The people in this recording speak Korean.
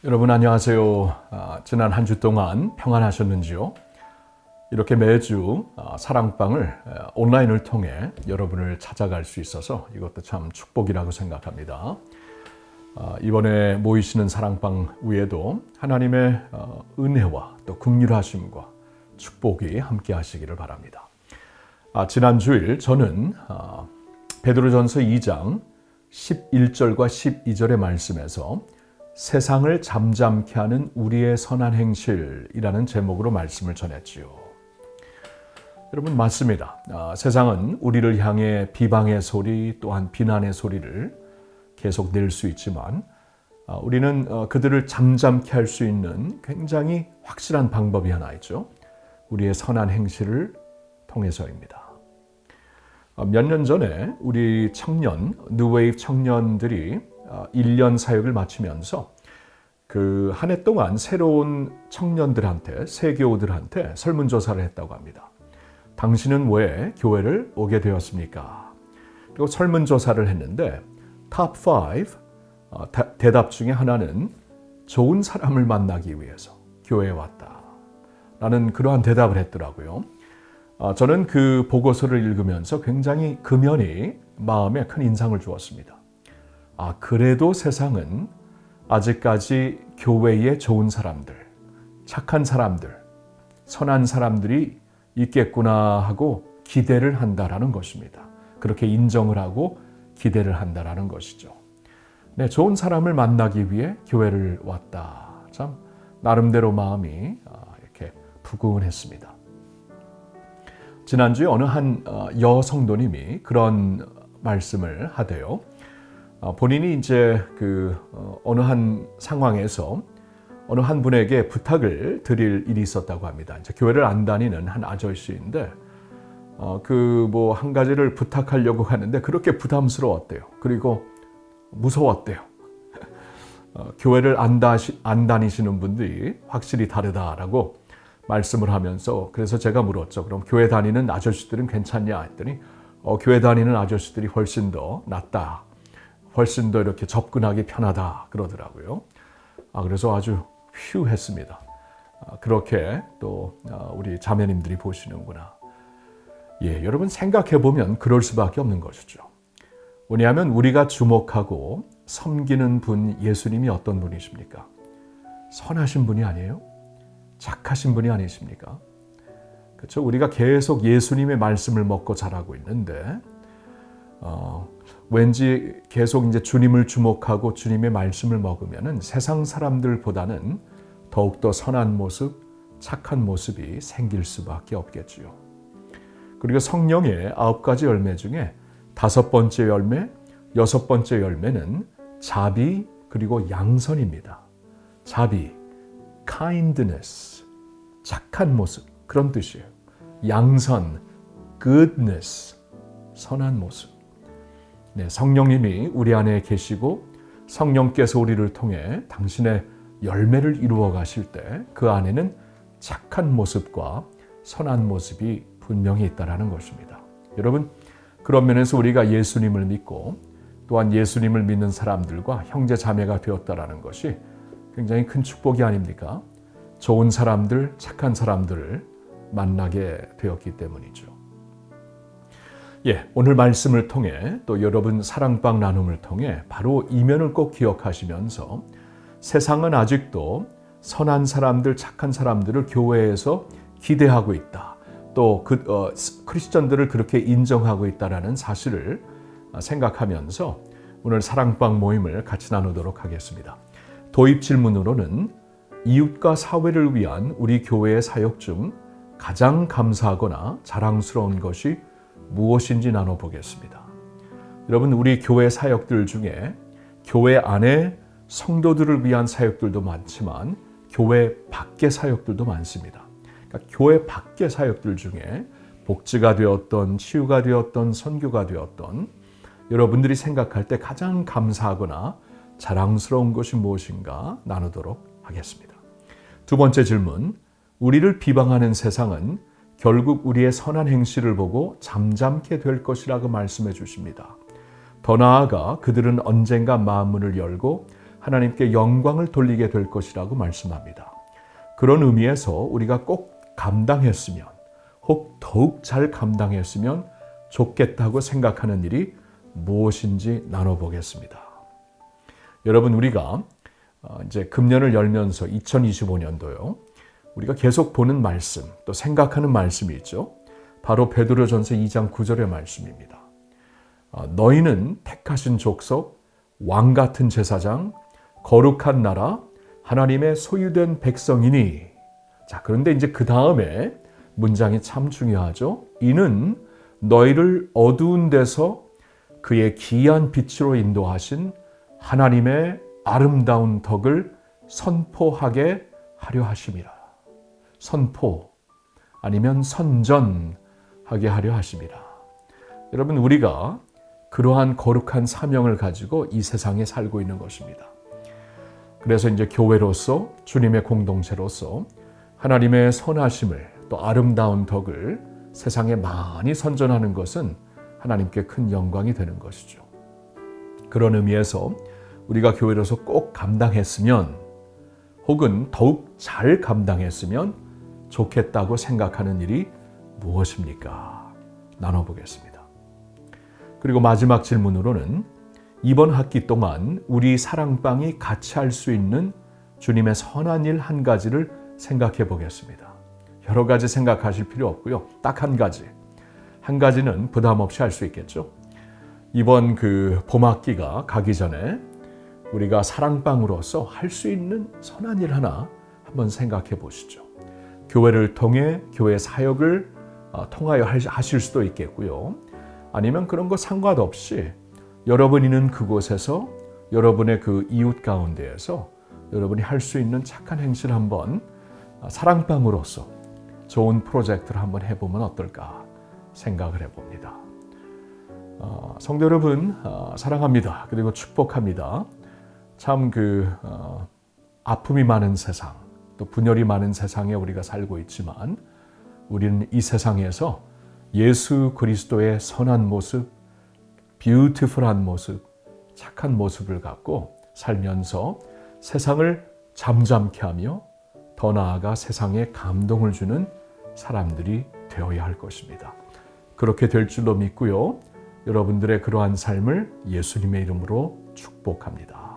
여러분 안녕하세요. 지난 한 주 동안 평안하셨는지요? 이렇게 매주 사랑방을 온라인을 통해 여러분을 찾아갈 수 있어서 이것도 참 축복이라고 생각합니다. 이번에 모이시는 사랑방 위에도 하나님의 은혜와 또 긍휼하심과 축복이 함께 하시기를 바랍니다. 지난 주일 저는 베드로전서 2장 11절과 12절의 말씀에서 세상을 잠잠케 하는 우리의 선한 행실이라는 제목으로 말씀을 전했지요. 여러분 맞습니다. 세상은 우리를 향해 비방의 소리 또한 비난의 소리를 계속 낼 수 있지만 우리는 그들을 잠잠케 할 수 있는 굉장히 확실한 방법이 하나 있죠. 우리의 선한 행실을 통해서입니다. 몇 년 전에 우리 청년, 뉴웨이브 청년들이 1년 사역을 마치면서 그 한 해 동안 새로운 청년들한테, 세교우들한테 설문조사를 했다고 합니다. 당신은 왜 교회를 오게 되었습니까? 그리고 설문조사를 했는데 탑 5 대답 중에 하나는 좋은 사람을 만나기 위해서 교회에 왔다 라는 그러한 대답을 했더라고요. 저는 그 보고서를 읽으면서 굉장히 금연히 마음에 큰 인상을 주었습니다. 그래도 세상은 아직까지 교회에 좋은 사람들, 착한 사람들, 선한 사람들이 있겠구나 하고 기대를 한다라는 것입니다. 그렇게 인정을 하고 기대를 한다라는 것이죠. 네, 좋은 사람을 만나기 위해 교회를 왔다. 참 나름대로 마음이 이렇게 부근했습니다. 지난주에 어느 한 여성도님이 그런 말씀을 하대요. 본인이 이제 어느 한 상황에서 어느 한 분에게 부탁을 드릴 일이 있었다고 합니다. 이제 교회를 안 다니는 한 아저씨인데 한 가지를 부탁하려고 하는데 그렇게 부담스러웠대요. 그리고 무서웠대요. 교회를 안 다니시는 분들이 확실히 다르다라고 말씀을 하면서 그래서 제가 물었죠. 그럼 교회 다니는 아저씨들은 괜찮냐 했더니 교회 다니는 아저씨들이 훨씬 더 낫다. 훨씬 더 이렇게 접근하기 편하다 그러더라고요. 그래서 아주 휴 했습니다. 그렇게 또 우리 자매님들이 보시는구나. 예, 여러분 생각해 보면 그럴 수밖에 없는 것이죠. 왜냐하면 우리가 주목하고 섬기는 분 예수님이 어떤 분이십니까? 선하신 분이 아니에요? 착하신 분이 아니십니까? 그렇죠? 우리가 계속 예수님의 말씀을 먹고 자라고 있는데 왠지 계속 이제 주님을 주목하고 주님의 말씀을 먹으면은 세상 사람들보다는 더욱더 선한 모습, 착한 모습이 생길 수밖에 없겠지요. 그리고 성령의 9가지 열매 중에 5번째 열매, 6번째 열매는 자비 그리고 양선입니다. 자비, kindness, 착한 모습 그런 뜻이에요. 양선, goodness, 선한 모습. 네, 성령님이 우리 안에 계시고 성령께서 우리를 통해 당신의 열매를 이루어 가실 때 그 안에는 착한 모습과 선한 모습이 분명히 있다는 것입니다. 여러분, 그런 면에서 우리가 예수님을 믿고 또한 예수님을 믿는 사람들과 형제 자매가 되었다는 것이 굉장히 큰 축복이 아닙니까? 좋은 사람들, 착한 사람들을 만나게 되었기 때문이죠. 예, 오늘 말씀을 통해 또 여러분 사랑방 나눔을 통해 바로 이면을 꼭 기억하시면서 세상은 아직도 선한 사람들, 착한 사람들을 교회에서 기대하고 있다. 또 크리스천들을 그렇게 인정하고 있다는 사실을 생각하면서 오늘 사랑방 모임을 같이 나누도록 하겠습니다. 도입 질문으로는 이웃과 사회를 위한 우리 교회의 사역 중 가장 감사하거나 자랑스러운 것이 무엇인지 나눠보겠습니다. 여러분, 우리 교회 사역들 중에 교회 안에 성도들을 위한 사역들도 많지만 교회 밖의 사역들도 많습니다. 그러니까 교회 밖의 사역들 중에 복지가 되었던, 치유가 되었던, 선교가 되었던 여러분들이 생각할 때 가장 감사하거나 자랑스러운 것이 무엇인가 나누도록 하겠습니다. 두 번째 질문, 우리를 비방하는 세상은 결국 우리의 선한 행실을 보고 잠잠게 될 것이라고 말씀해 주십니다. 더 나아가 그들은 언젠가 마음문을 열고 하나님께 영광을 돌리게 될 것이라고 말씀합니다. 그런 의미에서 우리가 꼭 감당했으면, 혹 더욱 잘 감당했으면 좋겠다고 생각하는 일이 무엇인지 나눠보겠습니다. 여러분, 우리가 이제 금년을 열면서 2025년도요. 우리가 계속 보는 말씀, 또 생각하는 말씀이 있죠. 바로 베드로전서 2장 9절의 말씀입니다. 너희는 택하신 족속, 왕 같은 제사장, 거룩한 나라, 하나님의 소유된 백성이니. 자, 그런데 이제 그 다음에 문장이 참 중요하죠. 이는 너희를 어두운 데서 그의 기이한 빛으로 인도하신 하나님의 아름다운 덕을 선포하게 하려 하심이라. 선포 아니면 선전하게 하려 하심이라. 여러분, 우리가 그러한 거룩한 사명을 가지고 이 세상에 살고 있는 것입니다. 그래서 이제 교회로서, 주님의 공동체로서 하나님의 선하심을, 또 아름다운 덕을 세상에 많이 선전하는 것은 하나님께 큰 영광이 되는 것이죠. 그런 의미에서 우리가 교회로서 꼭 감당했으면, 혹은 더욱 잘 감당했으면 좋겠다고 생각하는 일이 무엇입니까? 나눠보겠습니다. 그리고 마지막 질문으로는 이번 학기 동안 우리 사랑방이 같이 할 수 있는 주님의 선한 일 한 가지를 생각해 보겠습니다. 여러 가지 생각하실 필요 없고요. 딱 한 가지. 한 가지는 부담 없이 할 수 있겠죠. 이번 봄학기가 가기 전에 우리가 사랑방으로서 할 수 있는 선한 일 하나 한번 생각해 보시죠. 교회를 통해 교회 사역을 통하여 하실 수도 있겠고요. 아니면 그런 거 상관없이 여러분이 있는 그곳에서, 여러분의 그 이웃 가운데에서 여러분이 할 수 있는 착한 행실 한번 사랑방으로서 좋은 프로젝트를 한번 해보면 어떨까 생각을 해봅니다. 성도 여러분, 사랑합니다. 그리고 축복합니다. 참 아픔이 많은 세상, 또 분열이 많은 세상에 우리가 살고 있지만 우리는 이 세상에서 예수 그리스도의 선한 모습, 뷰티풀한 모습, 착한 모습을 갖고 살면서 세상을 잠잠케 하며 더 나아가 세상에 감동을 주는 사람들이 되어야 할 것입니다. 그렇게 될 줄로 믿고요. 여러분들의 그러한 삶을 예수님의 이름으로 축복합니다.